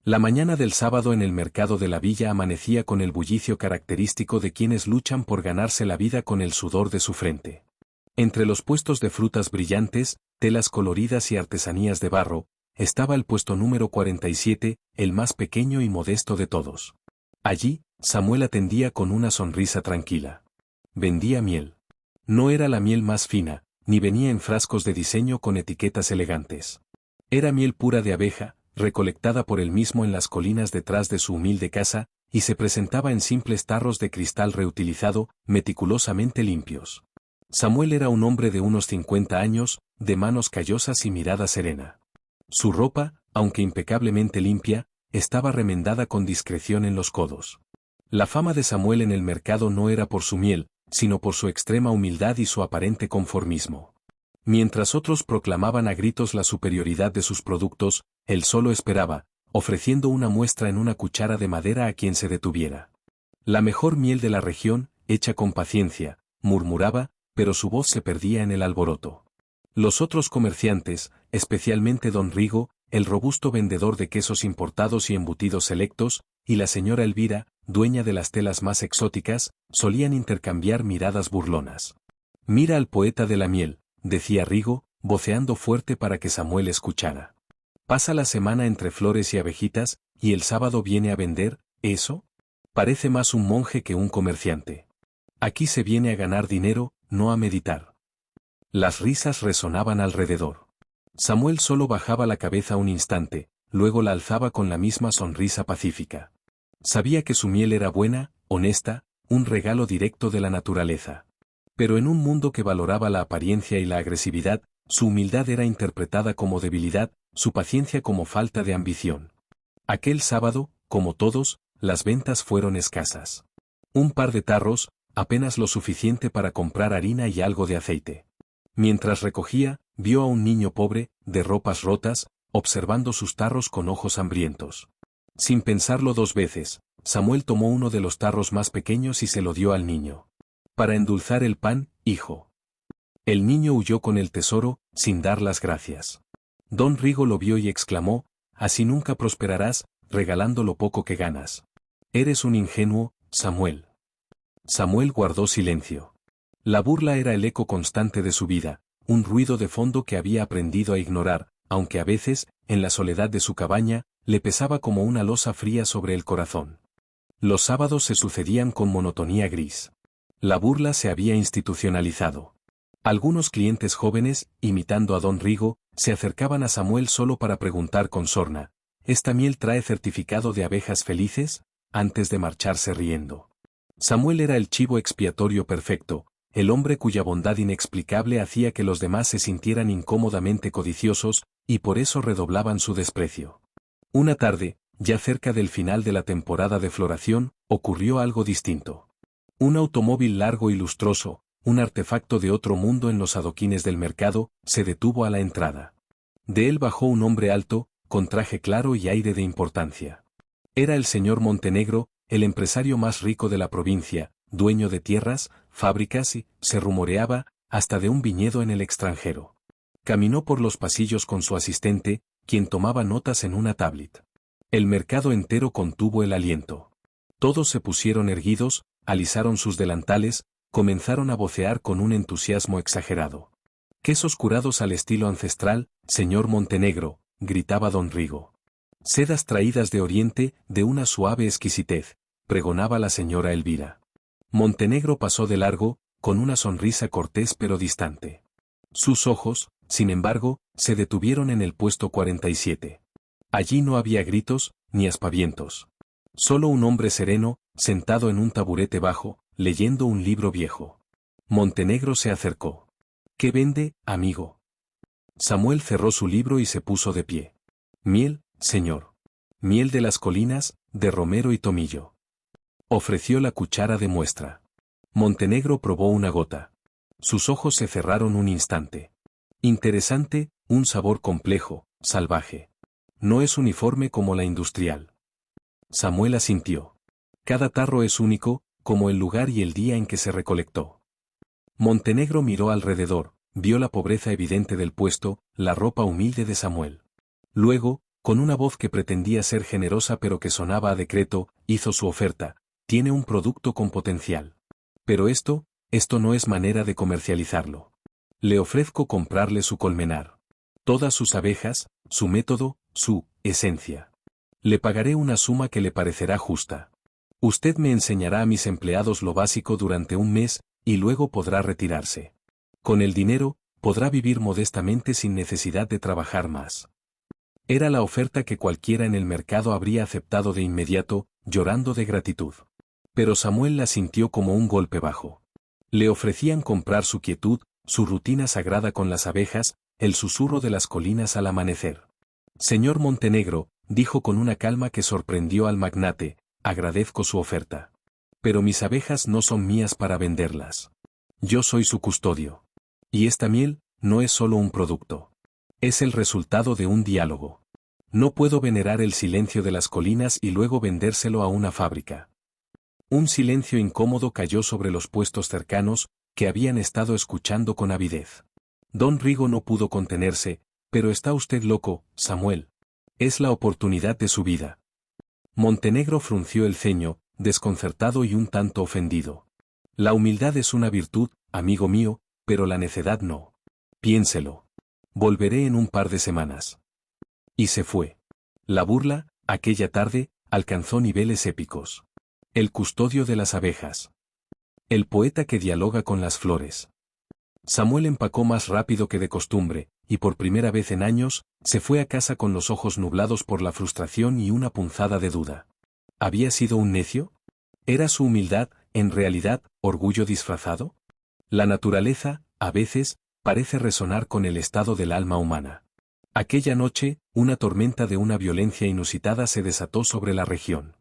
La mañana del sábado en el mercado de la villa amanecía con el bullicio característico de quienes luchan por ganarse la vida con el sudor de su frente. Entre los puestos de frutas brillantes, telas coloridas y artesanías de barro, estaba el puesto número 47, el más pequeño y modesto de todos. Allí, Samuel atendía con una sonrisa tranquila. Vendía miel. No era la miel más fina, ni venía en frascos de diseño con etiquetas elegantes. Era miel pura de abeja, recolectada por él mismo en las colinas detrás de su humilde casa, y se presentaba en simples tarros de cristal reutilizado, meticulosamente limpios. Samuel era un hombre de unos 50 años, de manos callosas y mirada serena. Su ropa, aunque impecablemente limpia, estaba remendada con discreción en los codos. La fama de Samuel en el mercado no era por su miel, sino por su extrema humildad y su aparente conformismo. Mientras otros proclamaban a gritos la superioridad de sus productos, él solo esperaba, ofreciendo una muestra en una cuchara de madera a quien se detuviera. La mejor miel de la región, hecha con paciencia, murmuraba, pero su voz se perdía en el alboroto. Los otros comerciantes, especialmente don Rigo, el robusto vendedor de quesos importados y embutidos selectos, y la señora Elvira, dueña de las telas más exóticas, solían intercambiar miradas burlonas. «Mira al poeta de la miel», decía Rigo, voceando fuerte para que Samuel escuchara. «Pasa la semana entre flores y abejitas, y el sábado viene a vender, ¿eso? Parece más un monje que un comerciante. Aquí se viene a ganar dinero, no a meditar». Las risas resonaban alrededor. Samuel solo bajaba la cabeza un instante, luego la alzaba con la misma sonrisa pacífica. Sabía que su miel era buena, honesta, un regalo directo de la naturaleza. Pero en un mundo que valoraba la apariencia y la agresividad, su humildad era interpretada como debilidad, su paciencia como falta de ambición. Aquel sábado, como todos, las ventas fueron escasas. Un par de tarros, apenas lo suficiente para comprar harina y algo de aceite. Mientras recogía, vio a un niño pobre, de ropas rotas, observando sus tarros con ojos hambrientos. Sin pensarlo dos veces, Samuel tomó uno de los tarros más pequeños y se lo dio al niño. «Para endulzar el pan, hijo». El niño huyó con el tesoro, sin dar las gracias. Don Rigo lo vio y exclamó: «Así nunca prosperarás, regalando lo poco que ganas. Eres un ingenuo, Samuel». Samuel guardó silencio. La burla era el eco constante de su vida, un ruido de fondo que había aprendido a ignorar, aunque a veces, en la soledad de su cabaña, le pesaba como una losa fría sobre el corazón. Los sábados se sucedían con monotonía gris. La burla se había institucionalizado. Algunos clientes jóvenes, imitando a don Rigo, se acercaban a Samuel solo para preguntar con sorna: «¿Esta miel trae certificado de abejas felices?», antes de marcharse riendo. Samuel era el chivo expiatorio perfecto, el hombre cuya bondad inexplicable hacía que los demás se sintieran incómodamente codiciosos, y por eso redoblaban su desprecio. Una tarde, ya cerca del final de la temporada de floración, ocurrió algo distinto. Un automóvil largo y lustroso, un artefacto de otro mundo en los adoquines del mercado, se detuvo a la entrada. De él bajó un hombre alto, con traje claro y aire de importancia. Era el señor Montenegro, el empresario más rico de la provincia, dueño de tierras, fábricas y, se rumoreaba, hasta de un viñedo en el extranjero. Caminó por los pasillos con su asistente, quien tomaba notas en una tablet. El mercado entero contuvo el aliento. Todos se pusieron erguidos, alisaron sus delantales, comenzaron a vocear con un entusiasmo exagerado. «Quesos curados al estilo ancestral, señor Montenegro», gritaba don Rigo. «Sedas traídas de Oriente, de una suave exquisitez», pregonaba la señora Elvira. Montenegro pasó de largo, con una sonrisa cortés pero distante. Sus ojos, sin embargo, se detuvieron en el puesto 47. Allí no había gritos, ni aspavientos. Solo un hombre sereno, sentado en un taburete bajo, leyendo un libro viejo. Montenegro se acercó. «¿Qué vende, amigo?». Samuel cerró su libro y se puso de pie. «Miel, señor. Miel de las colinas, de romero y tomillo». Ofreció la cuchara de muestra. Montenegro probó una gota. Sus ojos se cerraron un instante. «Interesante, un sabor complejo, salvaje. No es uniforme como la industrial». Samuel asintió. «Cada tarro es único, como el lugar y el día en que se recolectó». Montenegro miró alrededor, vio la pobreza evidente del puesto, la ropa humilde de Samuel. Luego, Con una voz que pretendía ser generosa pero que sonaba a decreto, hizo su oferta. Tiene un producto con potencial. Pero esto no es manera de comercializarlo. Le ofrezco comprarle su colmenar. Todas sus abejas, su método, su esencia. Le pagaré una suma que le parecerá justa. Usted me enseñará a mis empleados lo básico durante un mes, y luego podrá retirarse. Con el dinero, podrá vivir modestamente sin necesidad de trabajar más. Era la oferta que cualquiera en el mercado habría aceptado de inmediato, llorando de gratitud. Pero Samuel la sintió como un golpe bajo. Le ofrecían comprar su quietud, su rutina sagrada con las abejas, el susurro de las colinas al amanecer. Señor Montenegro, dijo con una calma que sorprendió al magnate, agradezco su oferta. Pero mis abejas no son mías para venderlas. Yo soy su custodio. Y esta miel no es solo un producto. Es el resultado de un diálogo. No puedo venerar el silencio de las colinas y luego vendérselo a una fábrica. Un silencio incómodo cayó sobre los puestos cercanos, que habían estado escuchando con avidez. Don Rigo no pudo contenerse, pero está usted loco, Samuel. Es la oportunidad de su vida. Montenegro frunció el ceño, desconcertado y un tanto ofendido. La humildad es una virtud, amigo mío, pero la necedad no. Piénselo. Volveré en un par de semanas. Y se fue. La burla, aquella tarde, alcanzó niveles épicos. El custodio de las abejas. El poeta que dialoga con las flores. Samuel empacó más rápido que de costumbre, y por primera vez en años, se fue a casa con los ojos nublados por la frustración y una punzada de duda. ¿Había sido un necio? ¿Era su humildad, en realidad, orgullo disfrazado? La naturaleza, a veces, parece resonar con el estado del alma humana. Aquella noche, una tormenta de una violencia inusitada se desató sobre la región.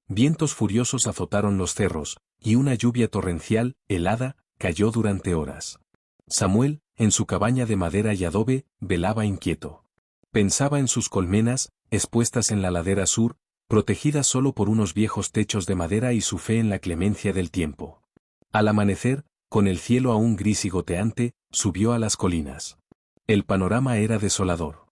Vientos furiosos azotaron los cerros, y una lluvia torrencial, helada, cayó durante horas. Samuel, en su cabaña de madera y adobe, velaba inquieto. Pensaba en sus colmenas, expuestas en la ladera sur, protegidas solo por unos viejos techos de madera y su fe en la clemencia del tiempo. Al amanecer, con el cielo aún gris y goteante, subió a las colinas. El panorama era desolador.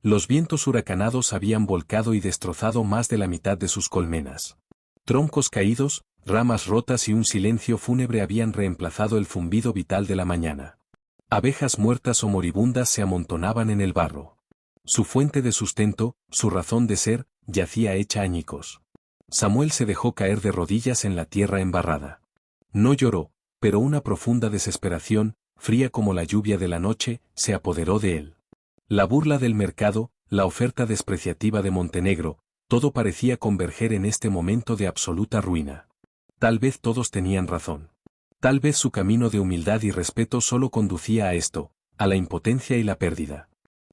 Los vientos huracanados habían volcado y destrozado más de la mitad de sus colmenas. Troncos caídos, ramas rotas y un silencio fúnebre habían reemplazado el zumbido vital de la mañana. Abejas muertas o moribundas se amontonaban en el barro. Su fuente de sustento, su razón de ser, yacía hecha añicos. Samuel se dejó caer de rodillas en la tierra embarrada. No lloró, pero una profunda desesperación, fría como la lluvia de la noche, se apoderó de él. La burla del mercado, la oferta despreciativa de Montenegro, todo parecía converger en este momento de absoluta ruina. Tal vez todos tenían razón. Tal vez su camino de humildad y respeto solo conducía a esto, a la impotencia y la pérdida.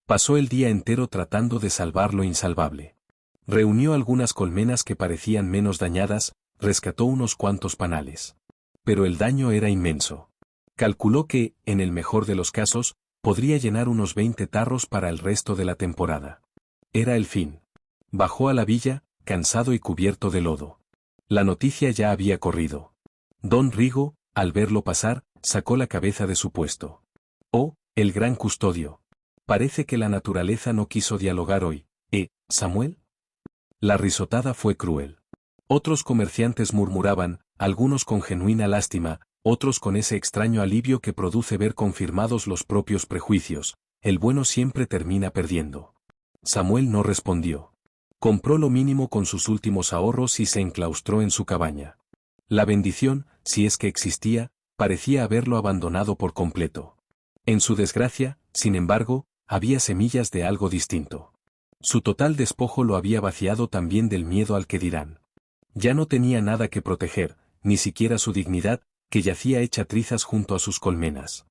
Pasó el día entero tratando de salvar lo insalvable. Reunió algunas colmenas que parecían menos dañadas, rescató unos cuantos panales. Pero el daño era inmenso. Calculó que, en el mejor de los casos, podría llenar unos 20 tarros para el resto de la temporada. Era el fin. Bajó a la villa, cansado y cubierto de lodo. La noticia ya había corrido. Don Rigo, al verlo pasar, sacó la cabeza de su puesto. Oh, el gran custodio. Parece que la naturaleza no quiso dialogar hoy, Samuel? La risotada fue cruel. Otros comerciantes murmuraban, algunos con genuina lástima, otros con ese extraño alivio que produce ver confirmados los propios prejuicios, el bueno siempre termina perdiendo. Samuel no respondió. Compró lo mínimo con sus últimos ahorros y se enclaustró en su cabaña. La bendición, si es que existía, parecía haberlo abandonado por completo. En su desgracia, sin embargo, había semillas de algo distinto. Su total despojo lo había vaciado también del miedo al que dirán. Ya no tenía nada que proteger, ni siquiera su dignidad, que yacía hecha trizas junto a sus colmenas.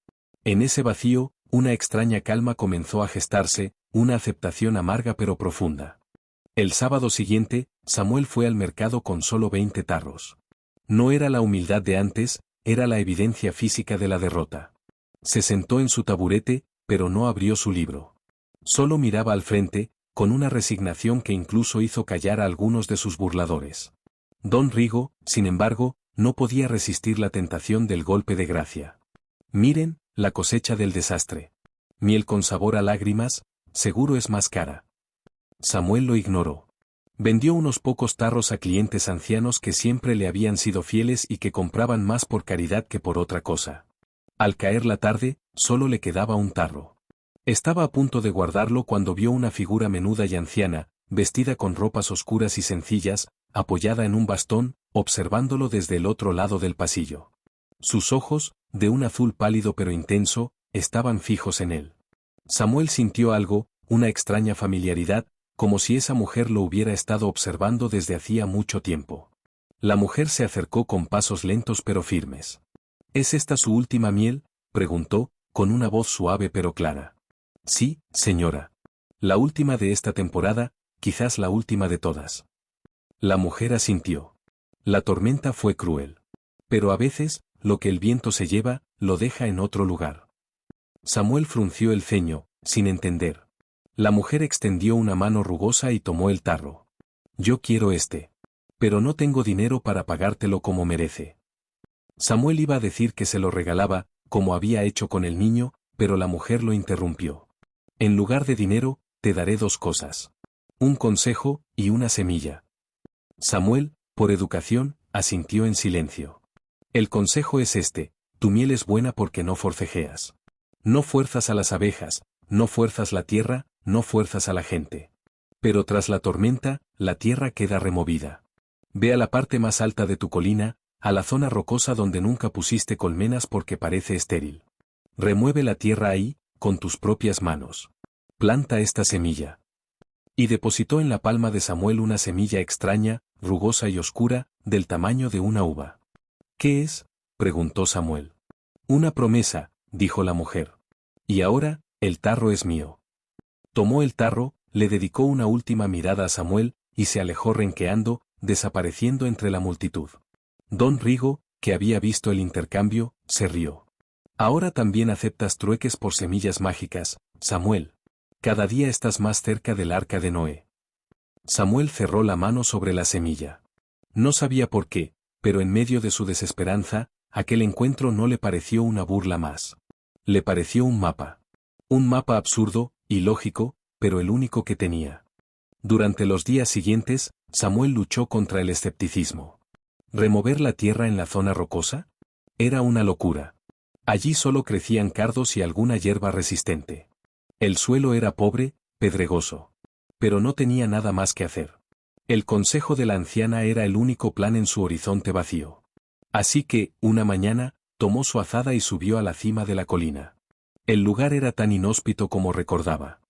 En ese vacío, una extraña calma comenzó a gestarse, una aceptación amarga pero profunda. El sábado siguiente, Samuel fue al mercado con solo 20 tarros. No era la humildad de antes, era la evidencia física de la derrota. Se sentó en su taburete, pero no abrió su libro. Solo miraba al frente, con una resignación que incluso hizo callar a algunos de sus burladores. Don Rigo, sin embargo, no podía resistir la tentación del golpe de gracia. Miren, la cosecha del desastre. Miel con sabor a lágrimas, seguro es más cara. Samuel lo ignoró. Vendió unos pocos tarros a clientes ancianos que siempre le habían sido fieles y que compraban más por caridad que por otra cosa. Al caer la tarde, solo le quedaba un tarro. Estaba a punto de guardarlo cuando vio una figura menuda y anciana, vestida con ropas oscuras y sencillas, apoyada en un bastón, observándolo desde el otro lado del pasillo. Sus ojos, de un azul pálido pero intenso, estaban fijos en él. Samuel sintió algo, una extraña familiaridad, como si esa mujer lo hubiera estado observando desde hacía mucho tiempo. La mujer se acercó con pasos lentos pero firmes. ¿Es esta su última miel?, preguntó, con una voz suave pero clara. Sí, señora. La última de esta temporada, quizás la última de todas. La mujer asintió. La tormenta fue cruel. Pero a veces, lo que el viento se lleva, lo deja en otro lugar. Samuel frunció el ceño, sin entender. La mujer extendió una mano rugosa y tomó el tarro. Yo quiero este. Pero no tengo dinero para pagártelo como merece. Samuel iba a decir que se lo regalaba, como había hecho con el niño, pero la mujer lo interrumpió. En lugar de dinero, te daré dos cosas. Un consejo y una semilla. Samuel, por educación, asintió en silencio. El consejo es este: tu miel es buena porque no forcejeas. No fuerzas a las abejas, no fuerzas la tierra, no fuerzas a la gente. Pero tras la tormenta, la tierra queda removida. Ve a la parte más alta de tu colina, a la zona rocosa donde nunca pusiste colmenas porque parece estéril. Remueve la tierra ahí, con tus propias manos. Planta esta semilla. Y depositó en la palma de Samuel una semilla extraña, rugosa y oscura, del tamaño de una uva. ¿Qué es?, preguntó Samuel. Una promesa, dijo la mujer. Y ahora, el tarro es mío. Tomó el tarro, le dedicó una última mirada a Samuel, y se alejó renqueando, desapareciendo entre la multitud. Don Rigo, que había visto el intercambio, se rió. Ahora también aceptas trueques por semillas mágicas, Samuel. Cada día estás más cerca del arca de Noé. Samuel cerró la mano sobre la semilla. No sabía por qué, pero en medio de su desesperanza, aquel encuentro no le pareció una burla más. Le pareció un mapa. Un mapa absurdo, ilógico, pero el único que tenía. Durante los días siguientes, Samuel luchó contra el escepticismo. ¿Remover la tierra en la zona rocosa? Era una locura. Allí solo crecían cardos y alguna hierba resistente. El suelo era pobre, pedregoso. Pero no tenía nada más que hacer. El consejo de la anciana era el único plan en su horizonte vacío. Así que, una mañana, tomó su azada y subió a la cima de la colina. El lugar era tan inhóspito como recordaba.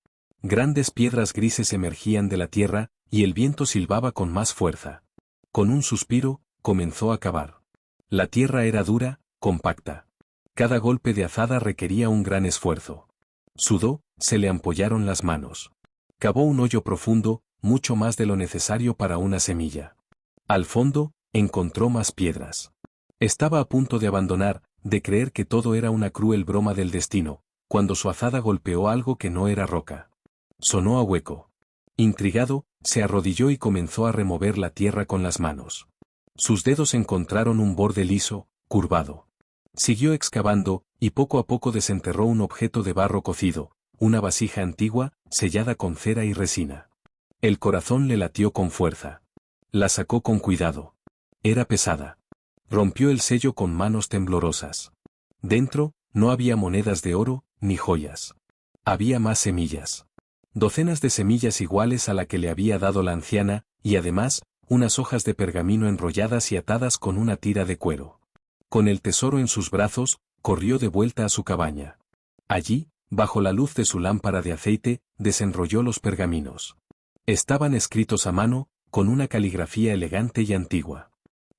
Grandes piedras grises emergían de la tierra, y el viento silbaba con más fuerza. Con un suspiro, comenzó a cavar. La tierra era dura, compacta. Cada golpe de azada requería un gran esfuerzo. Sudó, se le ampollaron las manos. Cavó un hoyo profundo, mucho más de lo necesario para una semilla. Al fondo, encontró más piedras. Estaba a punto de abandonar, de creer que todo era una cruel broma del destino, cuando su azada golpeó algo que no era roca. Sonó a hueco. Intrigado, se arrodilló y comenzó a remover la tierra con las manos. Sus dedos encontraron un borde liso, curvado. Siguió excavando, y poco a poco desenterró un objeto de barro cocido, una vasija antigua, sellada con cera y resina. El corazón le latió con fuerza. La sacó con cuidado. Era pesada. Rompió el sello con manos temblorosas. Dentro, no había monedas de oro, ni joyas. Había más semillas. Docenas de semillas iguales a la que le había dado la anciana, y además, unas hojas de pergamino enrolladas y atadas con una tira de cuero. Con el tesoro en sus brazos, corrió de vuelta a su cabaña. Allí, bajo la luz de su lámpara de aceite, desenrolló los pergaminos. Estaban escritos a mano, con una caligrafía elegante y antigua.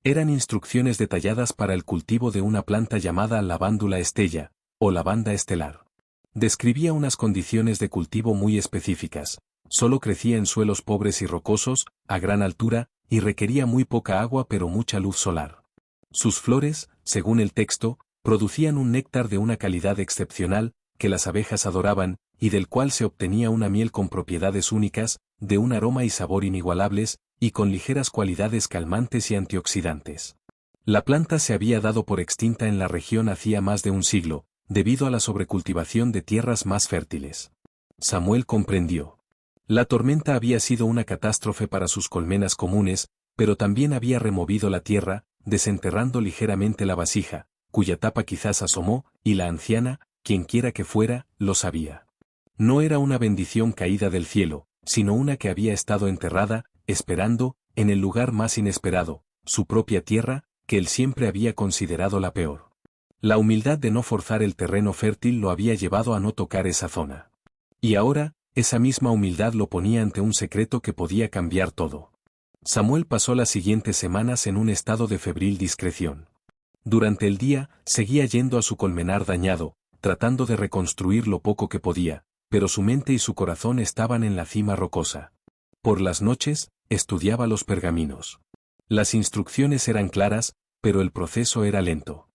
Eran instrucciones detalladas para el cultivo de una planta llamada lavándula estella, o lavanda estelar. Describía unas condiciones de cultivo muy específicas. Solo crecía en suelos pobres y rocosos, a gran altura, y requería muy poca agua pero mucha luz solar. Sus flores, según el texto, producían un néctar de una calidad excepcional, que las abejas adoraban, y del cual se obtenía una miel con propiedades únicas, de un aroma y sabor inigualables, y con ligeras cualidades calmantes y antioxidantes. La planta se había dado por extinta en la región hacía más de un siglo, debido a la sobrecultivación de tierras más fértiles. Samuel comprendió. La tormenta había sido una catástrofe para sus colmenas comunes, pero también había removido la tierra, desenterrando ligeramente la vasija, cuya tapa quizás asomó, y la anciana, quienquiera que fuera, lo sabía. No era una bendición caída del cielo, sino una que había estado enterrada, esperando, en el lugar más inesperado, su propia tierra, que él siempre había considerado la peor. La humildad de no forzar el terreno fértil lo había llevado a no tocar esa zona. Y ahora, esa misma humildad lo ponía ante un secreto que podía cambiar todo. Samuel pasó las siguientes semanas en un estado de febril discreción. Durante el día, seguía yendo a su colmenar dañado, tratando de reconstruir lo poco que podía, pero su mente y su corazón estaban en la cima rocosa. Por las noches, estudiaba los pergaminos. Las instrucciones eran claras, pero el proceso era lento.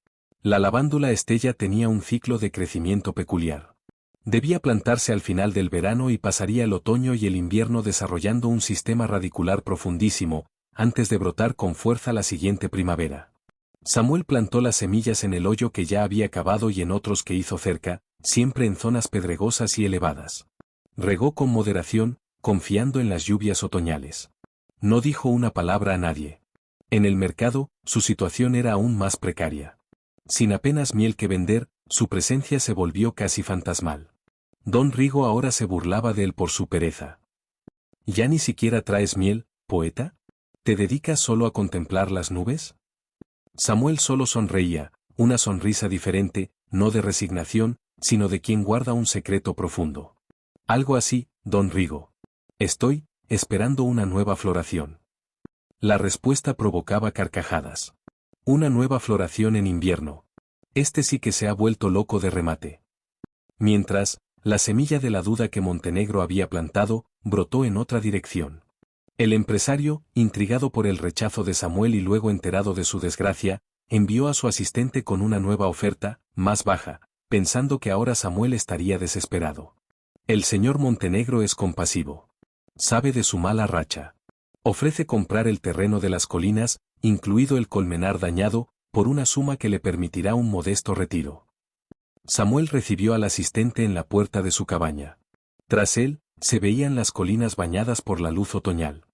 La lavándula estella tenía un ciclo de crecimiento peculiar. Debía plantarse al final del verano y pasaría el otoño y el invierno desarrollando un sistema radicular profundísimo, antes de brotar con fuerza la siguiente primavera. Samuel plantó las semillas en el hoyo que ya había cavado y en otros que hizo cerca, siempre en zonas pedregosas y elevadas. Regó con moderación, confiando en las lluvias otoñales. No dijo una palabra a nadie. En el mercado, su situación era aún más precaria. Sin apenas miel que vender, su presencia se volvió casi fantasmal. Don Rigo ahora se burlaba de él por su pereza. ¿Ya ni siquiera traes miel, poeta? ¿Te dedicas solo a contemplar las nubes? Samuel solo sonreía, una sonrisa diferente, no de resignación, sino de quien guarda un secreto profundo. Algo así, don Rigo. Estoy esperando una nueva floración. La respuesta provocaba carcajadas. Una nueva floración en invierno. Este sí que se ha vuelto loco de remate. Mientras, la semilla de la duda que Montenegro había plantado, brotó en otra dirección. El empresario, intrigado por el rechazo de Samuel y luego enterado de su desgracia, envió a su asistente con una nueva oferta, más baja, pensando que ahora Samuel estaría desesperado. El señor Montenegro es compasivo. Sabe de su mala racha. Ofrece comprar el terreno de las colinas, incluido el colmenar dañado, por una suma que le permitirá un modesto retiro. Samuel recibió al asistente en la puerta de su cabaña. Tras él, se veían las colinas bañadas por la luz otoñal.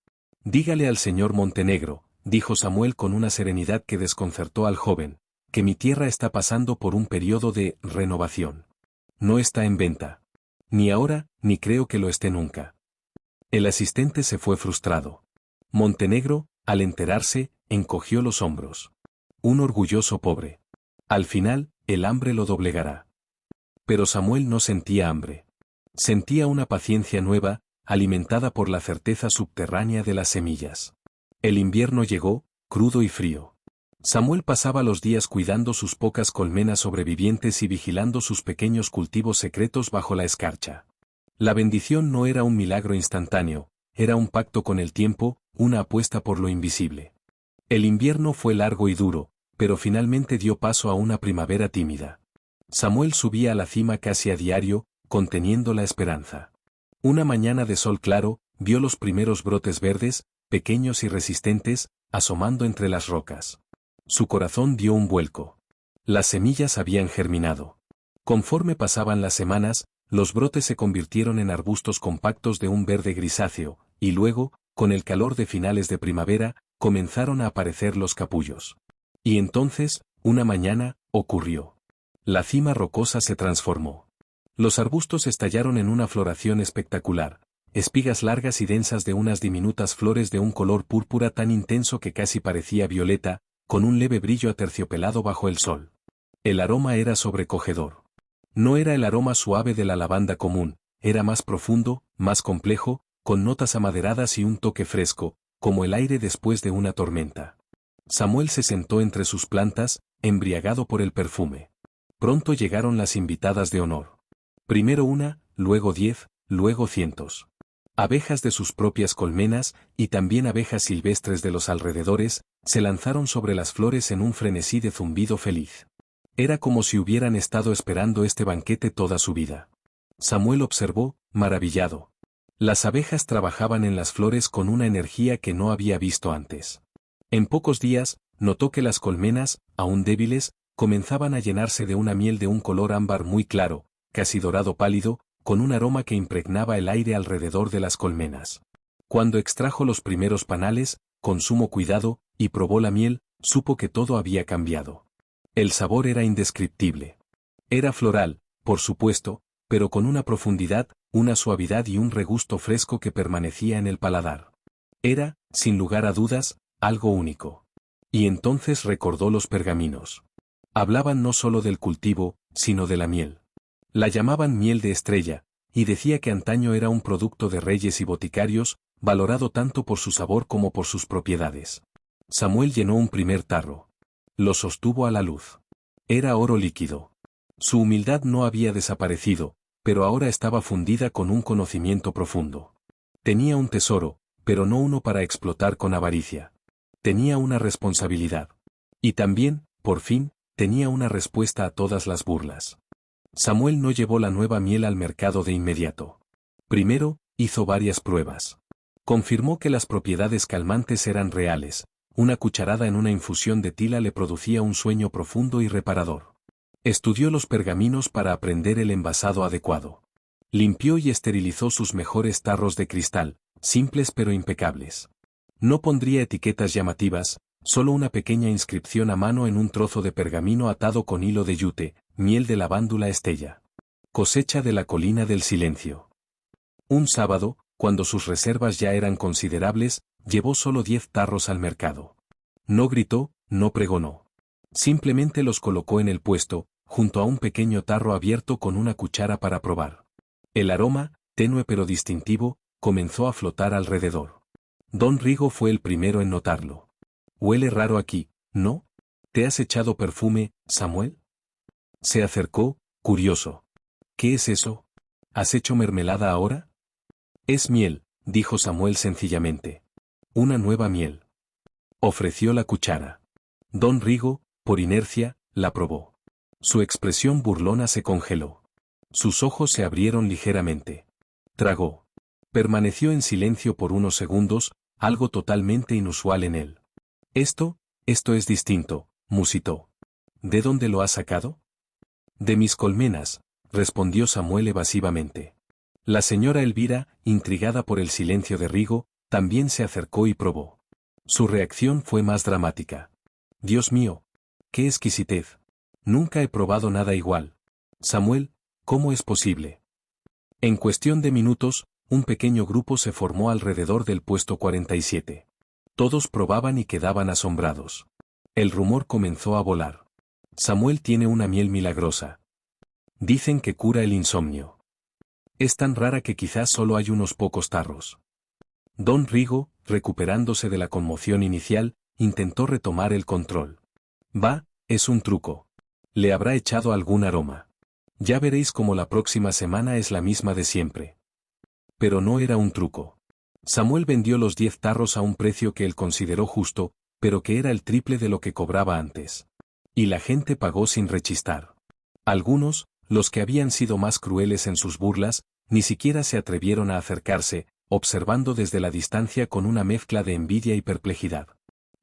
Dígale al señor Montenegro, dijo Samuel con una serenidad que desconcertó al joven, que mi tierra está pasando por un periodo de renovación. No está en venta. Ni ahora, ni creo que lo esté nunca. El asistente se fue frustrado. Montenegro, al enterarse, encogió los hombros. Un orgulloso pobre. Al final, el hambre lo doblegará. Pero Samuel no sentía hambre. Sentía una paciencia nueva, alimentada por la certeza subterránea de las semillas. El invierno llegó, crudo y frío. Samuel pasaba los días cuidando sus pocas colmenas sobrevivientes y vigilando sus pequeños cultivos secretos bajo la escarcha. La bendición no era un milagro instantáneo, era un pacto con el tiempo, una apuesta por lo invisible. El invierno fue largo y duro, pero finalmente dio paso a una primavera tímida. Samuel subía a la cima casi a diario, conteniendo la esperanza. Una mañana de sol claro, vio los primeros brotes verdes, pequeños y resistentes, asomando entre las rocas. Su corazón dio un vuelco. Las semillas habían germinado. Conforme pasaban las semanas, los brotes se convirtieron en arbustos compactos de un verde grisáceo, y luego, con el calor de finales de primavera, comenzaron a aparecer los capullos. Y entonces, una mañana, ocurrió. La cima rocosa se transformó. Los arbustos estallaron en una floración espectacular, espigas largas y densas de unas diminutas flores de un color púrpura tan intenso que casi parecía violeta, con un leve brillo aterciopelado bajo el sol. El aroma era sobrecogedor. No era el aroma suave de la lavanda común, era más profundo, más complejo, con notas amaderadas y un toque fresco, como el aire después de una tormenta. Samuel se sentó entre sus plantas, embriagado por el perfume. Pronto llegaron las invitadas de honor. Primero una, luego 10, luego cientos. Abejas de sus propias colmenas, y también abejas silvestres de los alrededores, se lanzaron sobre las flores en un frenesí de zumbido feliz. Era como si hubieran estado esperando este banquete toda su vida. Samuel observó, maravillado. Las abejas trabajaban en las flores con una energía que no había visto antes. En pocos días, notó que las colmenas, aún débiles, comenzaban a llenarse de una miel de un color ámbar muy claro, casi dorado pálido, con un aroma que impregnaba el aire alrededor de las colmenas. Cuando extrajo los primeros panales, con sumo cuidado, y probó la miel, supo que todo había cambiado. El sabor era indescriptible. Era floral, por supuesto, pero con una profundidad, una suavidad y un regusto fresco que permanecía en el paladar. Era, sin lugar a dudas, algo único. Y entonces recordó los pergaminos. Hablaban no solo del cultivo, sino de la miel. La llamaban miel de estrella, y decía que antaño era un producto de reyes y boticarios, valorado tanto por su sabor como por sus propiedades. Samuel llenó un primer tarro. Lo sostuvo a la luz. Era oro líquido. Su humildad no había desaparecido, pero ahora estaba fundida con un conocimiento profundo. Tenía un tesoro, pero no uno para explotar con avaricia. Tenía una responsabilidad. Y también, por fin, tenía una respuesta a todas las burlas. Samuel no llevó la nueva miel al mercado de inmediato. Primero, hizo varias pruebas. Confirmó que las propiedades calmantes eran reales. Una cucharada en una infusión de tila le producía un sueño profundo y reparador. Estudió los pergaminos para aprender el envasado adecuado. Limpió y esterilizó sus mejores tarros de cristal, simples pero impecables. No pondría etiquetas llamativas, solo una pequeña inscripción a mano en un trozo de pergamino atado con hilo de yute, miel de lavándula estella. Cosecha de la colina del silencio. Un sábado, cuando sus reservas ya eran considerables, llevó solo 10 tarros al mercado. No gritó, no pregonó. Simplemente los colocó en el puesto, junto a un pequeño tarro abierto con una cuchara para probar. El aroma, tenue pero distintivo, comenzó a flotar alrededor. Don Rigo fue el primero en notarlo. «Huele raro aquí, ¿no? ¿Te has echado perfume, Samuel?» Se acercó, curioso. «¿Qué es eso? ¿Has hecho mermelada ahora?» «Es miel», dijo Samuel sencillamente. «Una nueva miel». Ofreció la cuchara. Don Rigo, por inercia, la probó. Su expresión burlona se congeló. Sus ojos se abrieron ligeramente. Tragó. Permaneció en silencio por unos segundos, algo totalmente inusual en él. Esto es distinto», musitó. «¿De dónde lo has sacado?» «De mis colmenas», respondió Samuel evasivamente. La señora Elvira, intrigada por el silencio de Rigo, también se acercó y probó. Su reacción fue más dramática. «Dios mío, qué exquisitez. Nunca he probado nada igual. Samuel, ¿cómo es posible?» En cuestión de minutos, un pequeño grupo se formó alrededor del puesto 47. Todos probaban y quedaban asombrados. El rumor comenzó a volar. «Samuel tiene una miel milagrosa. Dicen que cura el insomnio. Es tan rara que quizás solo hay unos pocos tarros». Don Rigo, recuperándose de la conmoción inicial, intentó retomar el control. «Va, es un truco. Le habrá echado algún aroma. Ya veréis cómo la próxima semana es la misma de siempre». Pero no era un truco. Samuel vendió los 10 tarros a un precio que él consideró justo, pero que era el triple de lo que cobraba antes. Y la gente pagó sin rechistar. Algunos, los que habían sido más crueles en sus burlas, ni siquiera se atrevieron a acercarse, observando desde la distancia con una mezcla de envidia y perplejidad.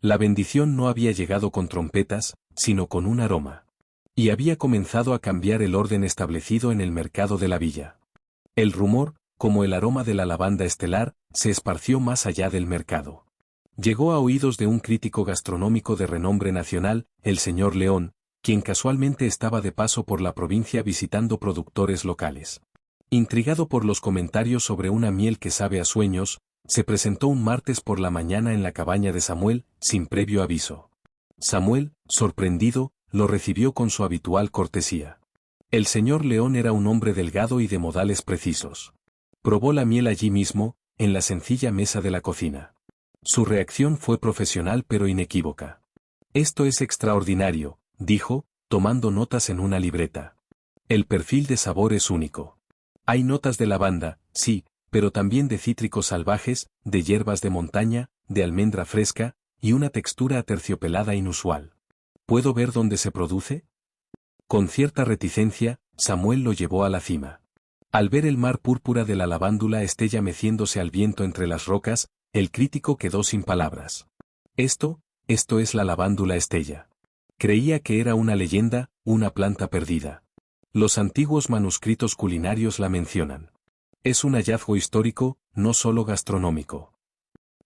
La bendición no había llegado con trompetas, sino con un aroma. Y había comenzado a cambiar el orden establecido en el mercado de la villa. El rumor, como el aroma de la lavanda estelar, se esparció más allá del mercado. Llegó a oídos de un crítico gastronómico de renombre nacional, el señor León, quien casualmente estaba de paso por la provincia visitando productores locales. Intrigado por los comentarios sobre una miel que sabe a sueños, se presentó un martes por la mañana en la cabaña de Samuel, sin previo aviso. Samuel, sorprendido, lo recibió con su habitual cortesía. El señor León era un hombre delgado y de modales precisos. Probó la miel allí mismo, en la sencilla mesa de la cocina. Su reacción fue profesional pero inequívoca. «Esto es extraordinario», dijo, tomando notas en una libreta. «El perfil de sabor es único. Hay notas de lavanda, sí, pero también de cítricos salvajes, de hierbas de montaña, de almendra fresca, y una textura aterciopelada inusual. ¿Puedo ver dónde se produce?» Con cierta reticencia, Samuel lo llevó a la cima. Al ver el mar púrpura de la lavándula estella meciéndose al viento entre las rocas, el crítico quedó sin palabras. Esto es la lavándula estella. Creía que era una leyenda, una planta perdida. Los antiguos manuscritos culinarios la mencionan. Es un hallazgo histórico, no solo gastronómico.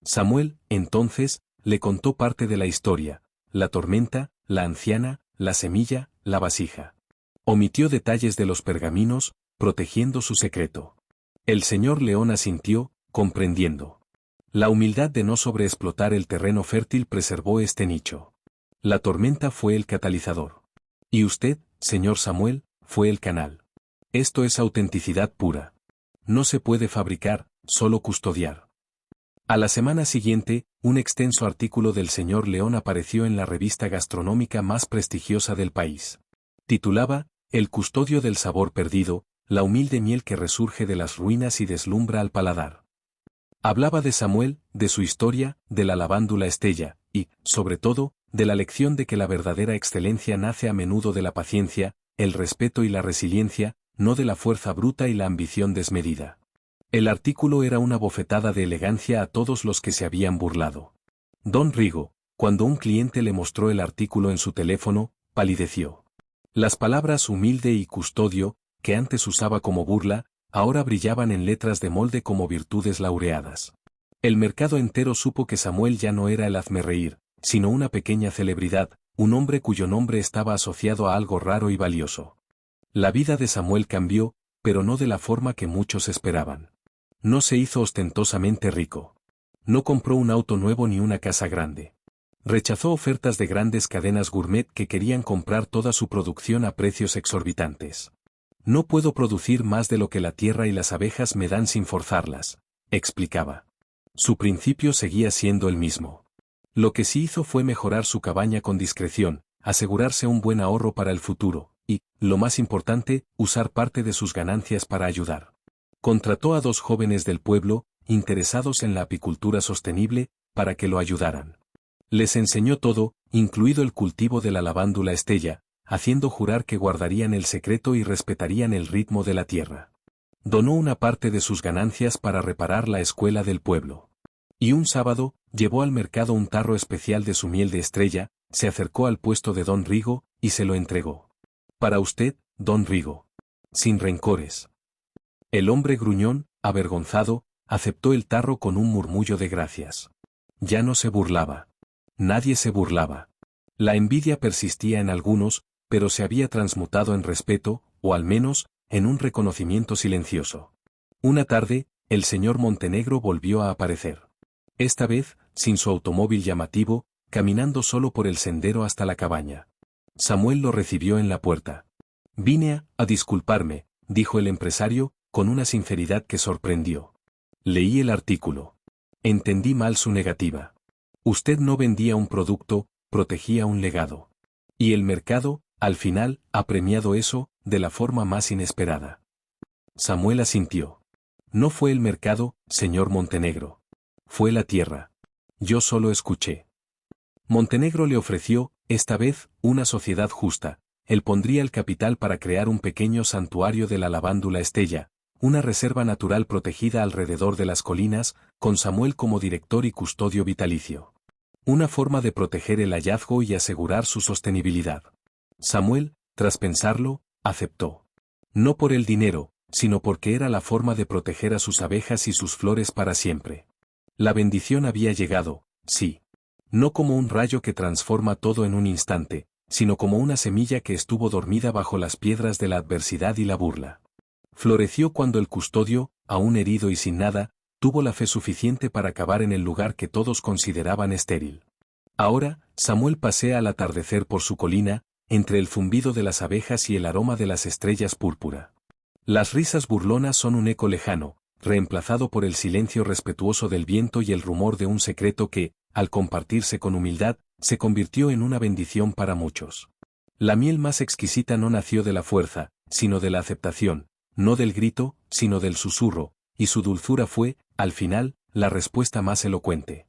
Samuel, entonces, le contó parte de la historia: la tormenta, la anciana, la semilla, la vasija. Omitió detalles de los pergaminos, protegiendo su secreto. El señor León asintió, comprendiendo. La humildad de no sobreexplotar el terreno fértil preservó este nicho. La tormenta fue el catalizador. Y usted, señor Samuel, fue el canal. Esto es autenticidad pura. No se puede fabricar, solo custodiar. A la semana siguiente, un extenso artículo del señor León apareció en la revista gastronómica más prestigiosa del país. Titulaba: El custodio del sabor perdido, la humilde miel que resurge de las ruinas y deslumbra al paladar. Hablaba de Samuel, de su historia, de la lavándula Estella, y, sobre todo, de la lección de que la verdadera excelencia nace a menudo de la paciencia, el respeto y la resiliencia, no de la fuerza bruta y la ambición desmedida. El artículo era una bofetada de elegancia a todos los que se habían burlado. Don Rigo, cuando un cliente le mostró el artículo en su teléfono, palideció. Las palabras humilde y custodio, que antes usaba como burla, ahora brillaban en letras de molde como virtudes laureadas. El mercado entero supo que Samuel ya no era el hazmerreír, sino una pequeña celebridad, un hombre cuyo nombre estaba asociado a algo raro y valioso. La vida de Samuel cambió, pero no de la forma que muchos esperaban. No se hizo ostentosamente rico. No compró un auto nuevo ni una casa grande. Rechazó ofertas de grandes cadenas gourmet que querían comprar toda su producción a precios exorbitantes. No puedo producir más de lo que la tierra y las abejas me dan sin forzarlas, explicaba. Su principio seguía siendo el mismo. Lo que sí hizo fue mejorar su cabaña con discreción, asegurarse un buen ahorro para el futuro, y, lo más importante, usar parte de sus ganancias para ayudar. Contrató a 2 jóvenes del pueblo, interesados en la apicultura sostenible, para que lo ayudaran. Les enseñó todo, incluido el cultivo de la lavándula Estella, haciendo jurar que guardarían el secreto y respetarían el ritmo de la tierra. Donó una parte de sus ganancias para reparar la escuela del pueblo. Y un sábado, llevó al mercado un tarro especial de su miel de estrella, se acercó al puesto de Don Rigo, y se lo entregó. Para usted, Don Rigo. Sin rencores. El hombre gruñón, avergonzado, aceptó el tarro con un murmullo de gracias. Ya no se burlaba. Nadie se burlaba. La envidia persistía en algunos, pero se había transmutado en respeto, o al menos, en un reconocimiento silencioso. Una tarde, el señor Montenegro volvió a aparecer. Esta vez, sin su automóvil llamativo, caminando solo por el sendero hasta la cabaña. Samuel lo recibió en la puerta. Vine a disculparme, dijo el empresario, con una sinceridad que sorprendió. Leí el artículo. Entendí mal su negativa. Usted no vendía un producto, protegía un legado. Y el mercado, al final, ha premiado eso, de la forma más inesperada. Samuel asintió. No fue el mercado, señor Montenegro. Fue la tierra. Yo solo escuché. Montenegro le ofreció, esta vez, una sociedad justa. Él pondría el capital para crear un pequeño santuario de la lavándula Estella, una reserva natural protegida alrededor de las colinas, con Samuel como director y custodio vitalicio. Una forma de proteger el hallazgo y asegurar su sostenibilidad. Samuel, tras pensarlo, aceptó. No por el dinero, sino porque era la forma de proteger a sus abejas y sus flores para siempre. La bendición había llegado, sí. No como un rayo que transforma todo en un instante, sino como una semilla que estuvo dormida bajo las piedras de la adversidad y la burla. Floreció cuando el custodio, aún herido y sin nada, tuvo la fe suficiente para cavar en el lugar que todos consideraban estéril. Ahora, Samuel pasea al atardecer por su colina, entre el zumbido de las abejas y el aroma de las estrellas púrpura. Las risas burlonas son un eco lejano, reemplazado por el silencio respetuoso del viento y el rumor de un secreto que, al compartirse con humildad, se convirtió en una bendición para muchos. La miel más exquisita no nació de la fuerza, sino de la aceptación, no del grito, sino del susurro, y su dulzura fue, al final, la respuesta más elocuente.